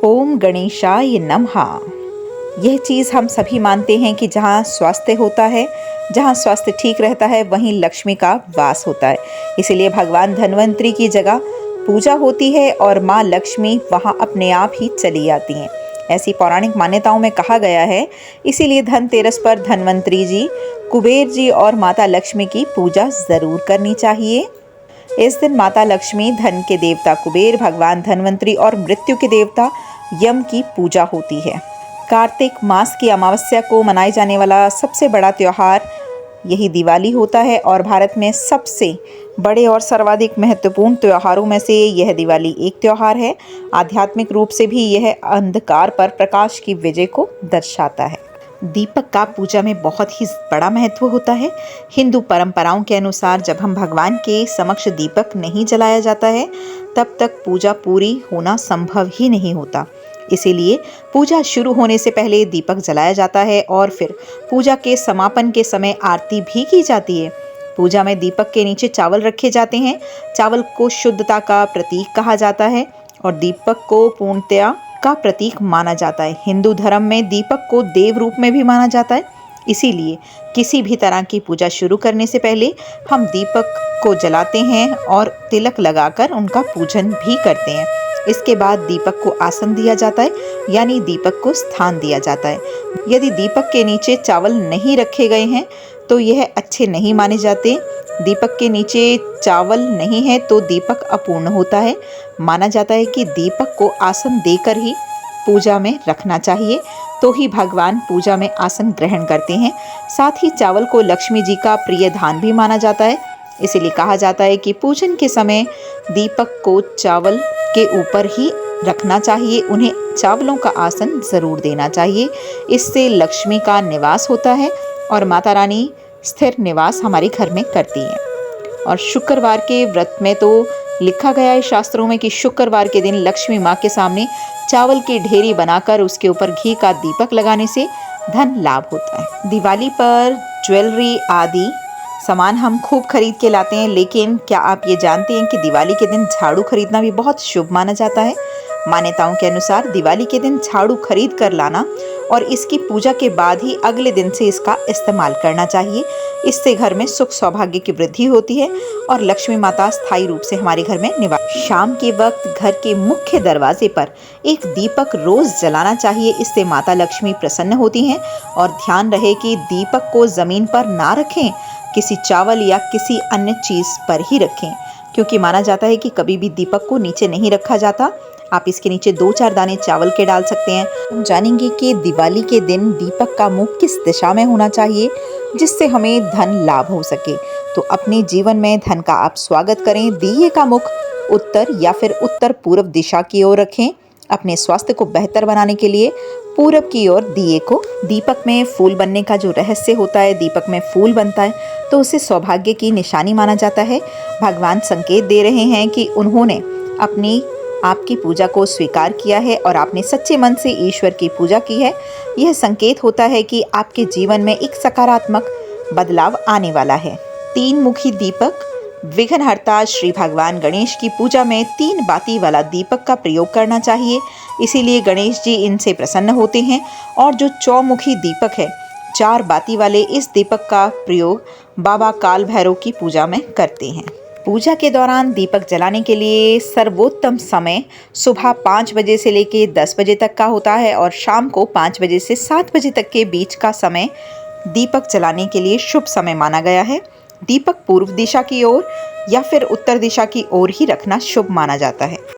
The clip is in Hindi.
ओम गणेशाय नमः। यह चीज़ हम सभी मानते हैं कि जहाँ स्वास्थ्य होता है, जहाँ स्वास्थ्य ठीक रहता है, वहीं लक्ष्मी का वास होता है। इसीलिए भगवान धन्वंतरी की जगह पूजा होती है और माँ लक्ष्मी वहाँ अपने आप ही चली आती हैं। ऐसी पौराणिक मान्यताओं में कहा गया है। इसीलिए धनतेरस पर धन्वंतरी जी, कुबेर जी और माता लक्ष्मी की पूजा ज़रूर करनी चाहिए। इस दिन माता लक्ष्मी, धन के देवता कुबेर, भगवान धन्वंतरी और मृत्यु के देवता यम की पूजा होती है। कार्तिक मास की अमावस्या को मनाए जाने वाला सबसे बड़ा त्यौहार यही दिवाली होता है और भारत में सबसे बड़े और सर्वाधिक महत्वपूर्ण त्योहारों में से यह दिवाली एक त्यौहार है। आध्यात्मिक रूप से भी यह अंधकार पर प्रकाश की विजय को दर्शाता है। दीपक का पूजा में बहुत ही बड़ा महत्व होता है। हिंदू परंपराओं के अनुसार जब हम भगवान के समक्ष दीपक नहीं जलाया जाता है, तब तक पूजा पूरी होना संभव ही नहीं होता। इसीलिए पूजा शुरू होने से पहले दीपक जलाया जाता है और फिर पूजा के समापन के समय आरती भी की जाती है। पूजा में दीपक के नीचे चावल रखे जाते हैं। चावल को शुद्धता का प्रतीक कहा जाता है और दीपक को पूर्णतया का प्रतीक माना जाता है। हिंदू धर्म में दीपक को देव रूप में भी माना जाता है। इसीलिए किसी भी तरह की पूजा शुरू करने से पहले हम दीपक को जलाते हैं और तिलक लगाकर उनका पूजन भी करते हैं। इसके बाद दीपक को आसन दिया जाता है, यानी दीपक को स्थान दिया जाता है। यदि दीपक के नीचे चावल नहीं रखे गए हैं तो यह अच्छे नहीं माने जाते। दीपक के नीचे चावल नहीं है तो दीपक अपूर्ण होता है। माना जाता है कि दीपक को आसन देकर ही पूजा में रखना चाहिए, तो ही भगवान पूजा में आसन ग्रहण करते हैं। साथ ही चावल को लक्ष्मी जी का प्रिय धान भी माना जाता है। इसीलिए कहा जाता है कि पूजन के समय दीपक को चावल के ऊपर ही रखना चाहिए। उन्हें चावलों का आसन ज़रूर देना चाहिए। इससे लक्ष्मी का निवास होता है और माता रानी स्थिर निवास हमारे घर में करती हैं। और शुक्रवार के व्रत में तो लिखा गया है शास्त्रों में कि शुक्रवार के दिन लक्ष्मी माँ के सामने चावल की ढेरी बनाकर उसके ऊपर घी का दीपक लगाने से धन लाभ होता है। दिवाली पर ज्वेलरी आदि सामान हम खूब खरीद के लाते हैं, लेकिन क्या आप ये जानते हैं कि दिवाली के दिन झाड़ू खरीदना भी बहुत शुभ माना जाता है। मान्यताओं के अनुसार दिवाली के दिन झाड़ू खरीद कर लाना और इसकी पूजा के बाद ही अगले दिन से इसका इस्तेमाल करना चाहिए। इससे घर में सुख सौभाग्य की वृद्धि होती है और लक्ष्मी माता स्थायी रूप से हमारे घर में निवास। शाम के वक्त घर के मुख्य दरवाजे पर एक दीपक रोज जलाना चाहिए। इससे माता लक्ष्मी प्रसन्न होती हैं। और ध्यान रहे कि दीपक को जमीन पर ना रखें, किसी चावल या किसी अन्य चीज पर ही रखें, क्योंकि माना जाता है कि कभी भी दीपक को नीचे नहीं रखा जाता। आप इसके नीचे 2-4 दाने चावल के डाल सकते हैं। हम जानेंगे कि दिवाली के दिन दीपक का मुख किस दिशा में होना चाहिए जिससे हमें धन लाभ हो सके। तो अपने जीवन में धन का आप स्वागत करें। दिए का मुख उत्तर या फिर उत्तर पूर्व दिशा की ओर रखें। अपने स्वास्थ्य को बेहतर बनाने के लिए पूरब की ओर दिए को। दीपक में फूल बनने का जो रहस्य होता है, दीपक में फूल बनता है तो उसे सौभाग्य की निशानी माना जाता है। भगवान संकेत दे रहे हैं कि उन्होंने अपनी आपकी पूजा को स्वीकार किया है और आपने सच्चे मन से ईश्वर की पूजा की है। यह संकेत होता है कि आपके जीवन में एक सकारात्मक बदलाव आने वाला है। 3 मुखी दीपक विघ्नहर्ता श्री भगवान गणेश की पूजा में 3 बाती वाला दीपक का प्रयोग करना चाहिए। इसीलिए गणेश जी इनसे प्रसन्न होते हैं। और जो चौमुखी दीपक है, 4 बाती वाले, इस दीपक का प्रयोग बाबा काल भैरव की पूजा में करते हैं। पूजा के दौरान दीपक जलाने के लिए सर्वोत्तम समय सुबह 5 बजे से लेकर 10 बजे तक का होता है और शाम को 5 बजे से 7 बजे तक के बीच का समय दीपक जलाने के लिए शुभ समय माना गया है। दीपक पूर्व दिशा की ओर या फिर उत्तर दिशा की ओर ही रखना शुभ माना जाता है।